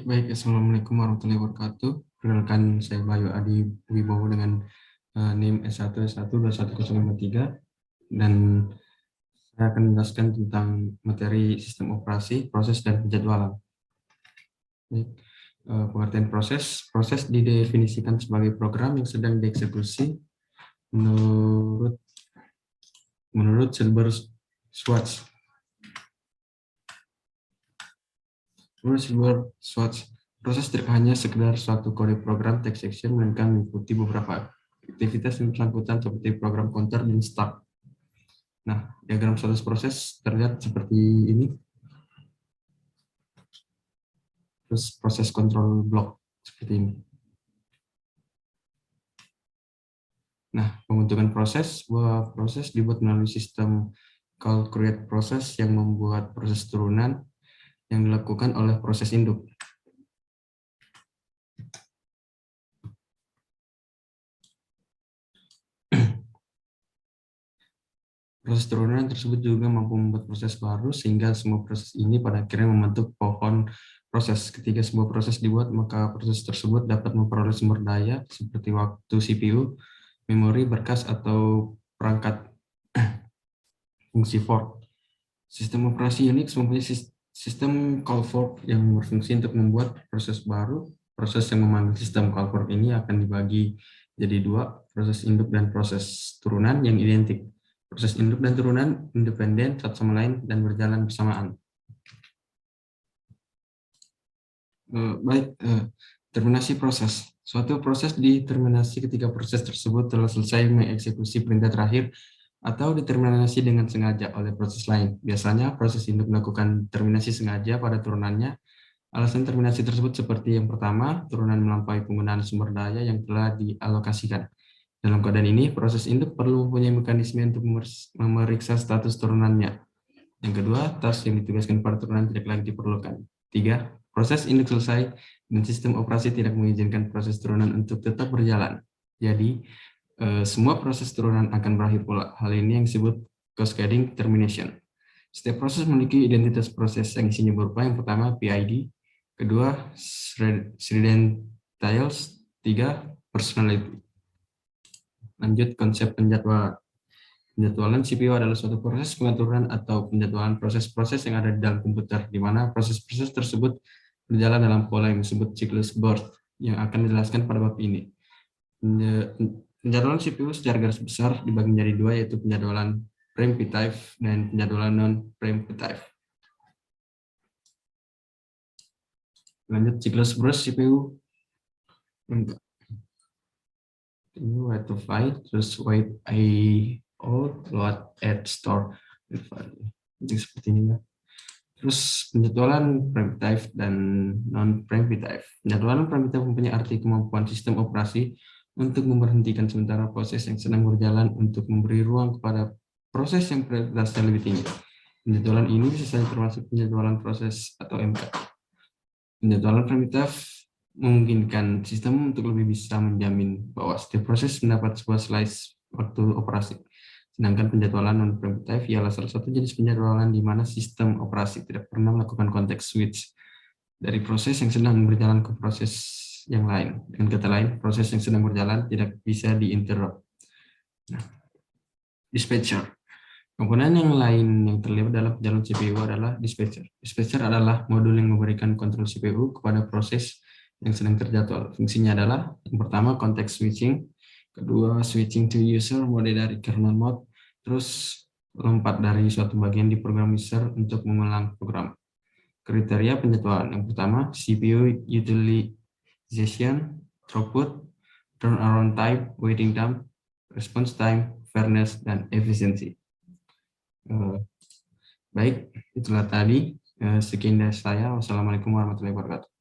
Baik, Assalamualaikum warahmatullahi wabarakatuh. Perkenalkan, saya Bayu Adi Wibowo dengan NIM S1 S1 dan saya akan menjelaskan tentang materi sistem operasi, proses, dan penjadwalan. Baik, pengertian proses. Proses didefinisikan sebagai program yang sedang dieksekusi menurut Silber-Schwartz. Proses tidak hanya sekedar suatu kode program text action, melainkan mengikuti beberapa aktivitas yang bersangkutan seperti program counter dan start. Nah, diagram status proses terlihat seperti ini. Terus proses control block seperti ini. Nah, pembentukan proses, sebuah proses dibuat melalui sistem call create process yang membuat proses turunan yang dilakukan oleh proses induk. Proses turunan tersebut juga mampu membuat proses baru, sehingga semua proses ini pada akhirnya membentuk pohon proses. Ketika sebuah proses dibuat, maka proses tersebut dapat memperoleh sumber daya seperti waktu CPU, memori, berkas, atau perangkat fungsi fork. Sistem operasi Unix mempunyai sistem call fork yang berfungsi untuk membuat proses baru. Proses yang memanggil sistem call fork ini akan dibagi jadi dua, proses induk dan proses turunan yang identik. Proses induk dan turunan independen satu sama lain dan berjalan bersamaan. Terminasi proses. Suatu proses diterminasi ketika proses tersebut telah selesai mengeksekusi perintah terakhir atau diterminasi dengan sengaja oleh proses lain. Biasanya proses induk melakukan terminasi sengaja pada turunannya. Alasan terminasi tersebut seperti yang pertama, turunan melampaui penggunaan sumber daya yang telah dialokasikan. Dalam keadaan ini, proses induk perlu mempunyai mekanisme untuk memeriksa status turunannya. Yang kedua, task yang ditugaskan pada turunan tidak lagi diperlukan. 3. Proses induk selesai dan sistem operasi tidak mengizinkan proses turunan untuk tetap berjalan. Jadi, semua proses turunan akan berakhir pula. Hal ini yang disebut cascading termination. Setiap proses memiliki identitas proses yang isinya berupa yang pertama PID, kedua credentials, 3 personality. Lanjut konsep penjadwalan. Penjadwalan CPU adalah suatu proses pengaturan atau penjadwalan proses-proses yang ada di dalam komputer, di mana proses-proses tersebut berjalan dalam pola yang disebut siklus birth, yang akan dijelaskan pada bab ini. Penjadwalan CPU secara garis besar dibagi menjadi dua, yaitu penjadwalan preemptive dan penjadwalan non-preemptive. Lanjut siklus birth CPU. Ini wait to find, terus wait IO, load, add, store, jadi seperti ini ya. Terus penjadwalan preemptive dan non-preemptive. Penjadwalan preemptive mempunyai arti kemampuan sistem operasi untuk memberhentikan sementara proses yang sedang berjalan untuk memberi ruang kepada proses yang prioritasnya lebih tinggi. Penjadwalan ini bisa saja termasuk penjadwalan proses atau MK. Penjadwalan preemptive memungkinkan sistem untuk lebih bisa menjamin bahwa setiap proses mendapat sebuah slice waktu operasi. Sedangkan penjadwalan non-preemptive ialah salah satu jenis penjadwalan di mana sistem operasi tidak pernah melakukan context switch dari proses yang sedang berjalan ke proses yang lain. Dengan kata lain, proses yang sedang berjalan tidak bisa di-interrupt. Nah, dispatcher. Komponen yang lain yang terlibat dalam penjalan CPU adalah dispatcher. Dispatcher adalah modul yang memberikan kontrol CPU kepada proses yang sedang terjadwal. Fungsinya adalah yang pertama context switching, kedua switching to user mode dari kernel mode, terus lompat dari suatu bagian di program user untuk mengulang program. Kriteria penjadwalan yang pertama CPU utilization, throughput, turnaround time, waiting time, response time, fairness, dan efficiency. Baik, itulah tadi. Sekian dari saya. Wassalamualaikum warahmatullahi wabarakatuh.